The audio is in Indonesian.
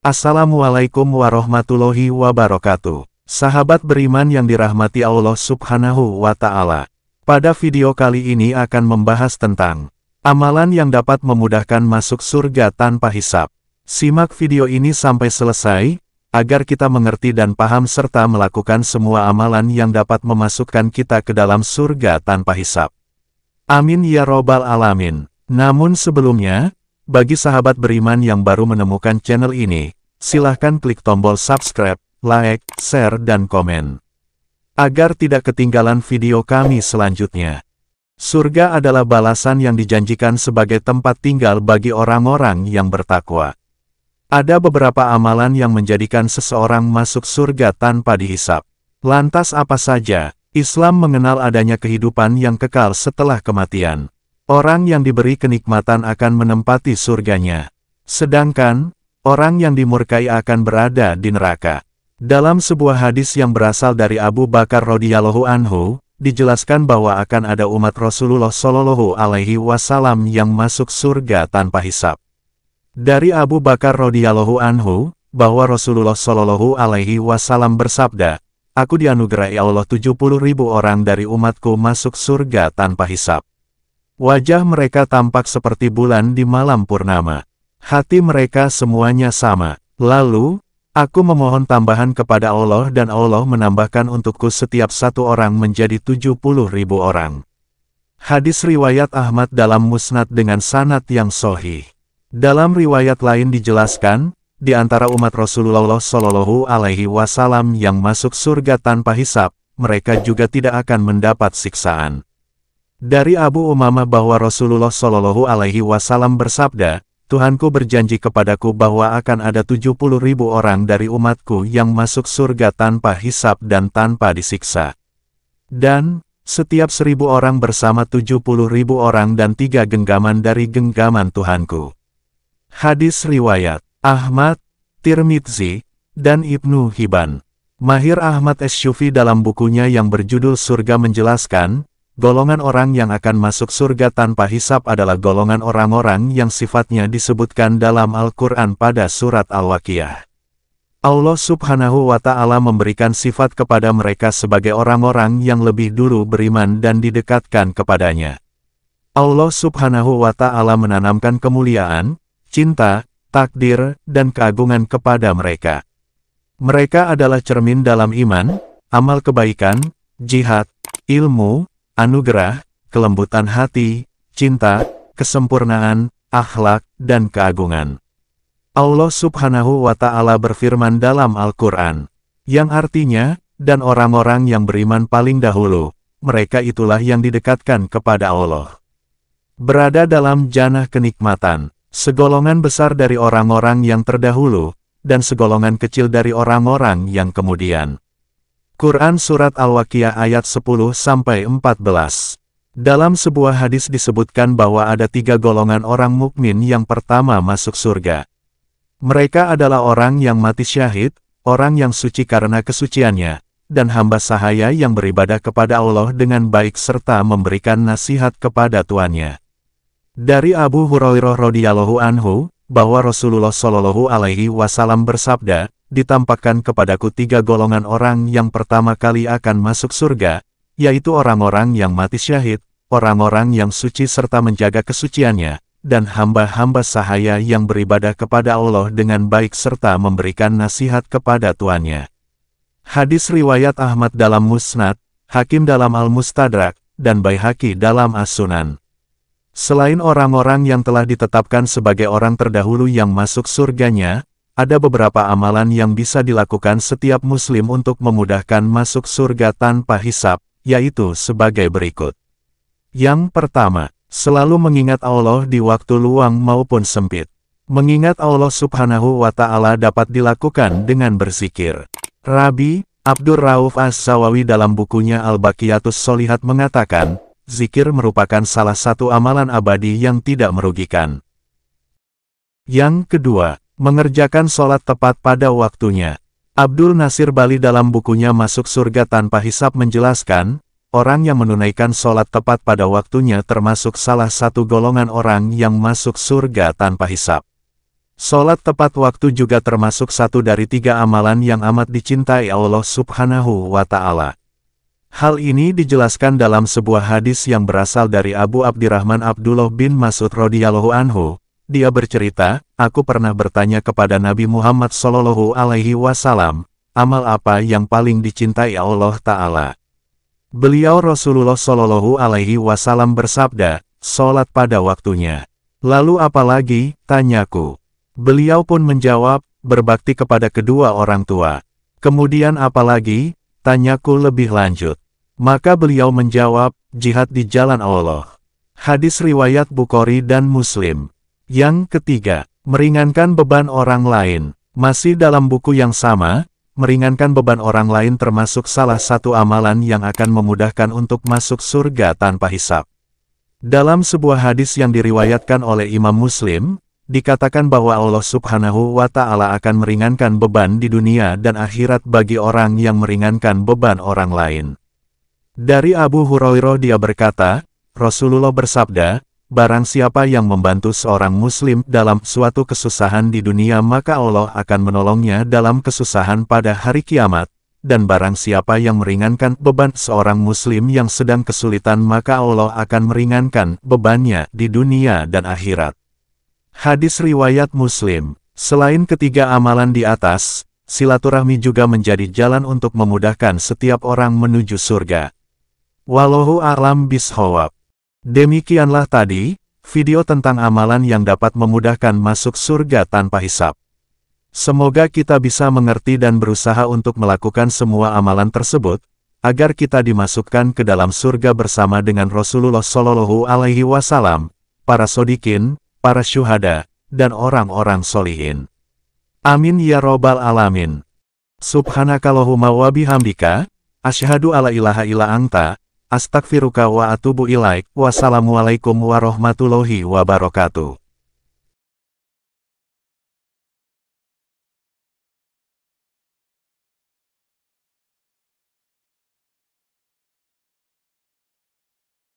Assalamualaikum warahmatullahi wabarakatuh. Sahabat beriman yang dirahmati Allah Subhanahu wa Ta'ala. Pada video kali ini akan membahas tentang amalan yang dapat memudahkan masuk surga tanpa hisab. Simak video ini sampai selesai, agar kita mengerti dan paham serta melakukan semua amalan yang dapat memasukkan kita ke dalam surga tanpa hisab. Amin ya robbal alamin. Namun sebelumnya, bagi sahabat beriman yang baru menemukan channel ini, silahkan klik tombol subscribe, like, share dan komen, agar tidak ketinggalan video kami selanjutnya. Surga adalah balasan yang dijanjikan sebagai tempat tinggal bagi orang-orang yang bertakwa. Ada beberapa amalan yang menjadikan seseorang masuk surga tanpa dihisab. Lantas apa saja? Islam mengenal adanya kehidupan yang kekal setelah kematian. Orang yang diberi kenikmatan akan menempati surganya. Sedangkan, orang yang dimurkai akan berada di neraka. Dalam sebuah hadis yang berasal dari Abu Bakar radhiyallahu anhu, dijelaskan bahwa akan ada umat Rasulullah Shallallahu alaihi wasallam yang masuk surga tanpa hisab. Dari Abu Bakar radhiyallahu anhu, bahwa Rasulullah Shallallahu alaihi wasallam bersabda, "Aku dianugerahi Allah 70.000 orang dari umatku masuk surga tanpa hisab. Wajah mereka tampak seperti bulan di malam purnama. Hati mereka semuanya sama. Lalu, aku memohon tambahan kepada Allah dan Allah menambahkan untukku setiap satu orang menjadi 70.000 orang." Hadis riwayat Ahmad dalam Musnad dengan sanad yang sahih. Dalam riwayat lain dijelaskan, di antara umat Rasulullah Shallallahu alaihi wasallam yang masuk surga tanpa hisab, mereka juga tidak akan mendapat siksaan. Dari Abu Umamah bahwa Rasulullah Shallallahu alaihi wasallam bersabda, "Tuhanku berjanji kepadaku bahwa akan ada 70.000 orang dari umatku yang masuk surga tanpa hisab dan tanpa disiksa. Dan, setiap 1.000 orang bersama 70.000 orang dan 3 genggaman dari genggaman Tuhanku." Hadis riwayat Ahmad, Tirmidzi, dan Ibnu Hibban. Mahir Ahmad Ash-Syufi dalam bukunya yang berjudul Surga menjelaskan, golongan orang yang akan masuk surga tanpa hisab adalah golongan orang-orang yang sifatnya disebutkan dalam Al-Quran pada surat Al-Waqiah. Allah Subhanahu wa Ta'ala memberikan sifat kepada mereka sebagai orang-orang yang lebih dulu beriman dan didekatkan kepadanya. Allah Subhanahu wa Ta'ala menanamkan kemuliaan, cinta, takdir, dan keagungan kepada mereka. Mereka adalah cermin dalam iman, amal kebaikan, jihad, ilmu, anugerah, kelembutan hati, cinta, kesempurnaan, akhlak, dan keagungan. Allah Subhanahu wa Ta'ala berfirman dalam Al-Quran, yang artinya, dan orang-orang yang beriman paling dahulu, mereka itulah yang didekatkan kepada Allah. Berada dalam jannah kenikmatan, segolongan besar dari orang-orang yang terdahulu, dan segolongan kecil dari orang-orang yang kemudian. Quran Surat Al-Waqiah ayat 10-14. Dalam sebuah hadis disebutkan bahwa ada 3 golongan orang mukmin yang pertama masuk surga. Mereka adalah orang yang mati syahid, orang yang suci karena kesuciannya, dan hamba sahaya yang beribadah kepada Allah dengan baik serta memberikan nasihat kepada tuannya. Dari Abu Hurairah radhiyallahu anhu, bahwa Rasulullah Shallallahu alaihi wasallam bersabda, "Ditampakkan kepadaku 3 golongan orang yang pertama kali akan masuk surga, yaitu orang-orang yang mati syahid, orang-orang yang suci serta menjaga kesuciannya, dan hamba-hamba sahaya yang beribadah kepada Allah dengan baik serta memberikan nasihat kepada tuannya." Hadis riwayat Ahmad dalam Musnad, Hakim dalam Al-Mustadrak, dan Baihaqi dalam As-Sunan. Selain orang-orang yang telah ditetapkan sebagai orang terdahulu yang masuk surganya, ada beberapa amalan yang bisa dilakukan setiap muslim untuk memudahkan masuk surga tanpa hisab, yaitu sebagai berikut. Yang pertama, selalu mengingat Allah di waktu luang maupun sempit. Mengingat Allah Subhanahu wa Ta'ala dapat dilakukan dengan berzikir. Rabi Abdur Rauf As-Sawawi dalam bukunya Al-Baqiyatus Sholihat mengatakan, zikir merupakan salah satu amalan abadi yang tidak merugikan. Yang kedua, mengerjakan sholat tepat pada waktunya. Abdul Nasir Bali dalam bukunya Masuk Surga Tanpa Hisab menjelaskan, orang yang menunaikan sholat tepat pada waktunya termasuk salah satu golongan orang yang masuk surga tanpa hisab. Sholat tepat waktu juga termasuk satu dari 3 amalan yang amat dicintai Allah Subhanahu wa Ta'ala. Hal ini dijelaskan dalam sebuah hadis yang berasal dari Abu Abdirrahman Abdullah bin Mas'ud radhiyallahu anhu. Dia bercerita, aku pernah bertanya kepada Nabi Muhammad Shallallahu Alaihi Wasallam, amal apa yang paling dicintai Allah Ta'ala? Beliau Rasulullah Shallallahu Alaihi Wasallam bersabda, sholat pada waktunya. Lalu apa lagi, tanyaku. Beliau pun menjawab, berbakti kepada kedua orang tua. Kemudian apa lagi, tanyaku lebih lanjut. Maka beliau menjawab, jihad di jalan Allah. Hadis riwayat Bukhari dan Muslim. Yang ketiga, meringankan beban orang lain. Masih dalam buku yang sama, meringankan beban orang lain termasuk salah satu amalan yang akan memudahkan untuk masuk surga tanpa hisab. Dalam sebuah hadis yang diriwayatkan oleh Imam Muslim, dikatakan bahwa Allah Subhanahu wa Ta'ala akan meringankan beban di dunia dan akhirat bagi orang yang meringankan beban orang lain. Dari Abu Hurairah dia berkata, Rasulullah bersabda, barang siapa yang membantu seorang muslim dalam suatu kesusahan di dunia maka Allah akan menolongnya dalam kesusahan pada hari kiamat, dan barang siapa yang meringankan beban seorang muslim yang sedang kesulitan maka Allah akan meringankan bebannya di dunia dan akhirat. Hadis riwayat Muslim. Selain ketiga amalan di atas, silaturahmi juga menjadi jalan untuk memudahkan setiap orang menuju surga. Wallahu a'lam bishawab. Demikianlah tadi, video tentang amalan yang dapat memudahkan masuk surga tanpa hisab. Semoga kita bisa mengerti dan berusaha untuk melakukan semua amalan tersebut, agar kita dimasukkan ke dalam surga bersama dengan Rasulullah Shallallahu Alaihi Wasallam, para shodiqin, para syuhada, dan orang-orang solihin. Amin ya robbal alamin. Subhanakallahumma wa bihamdika, asyhadu alla ilaha illa anta, astaghfiruka wa atubu ilaik. Wassalamualaikum warahmatullahi wabarakatuh.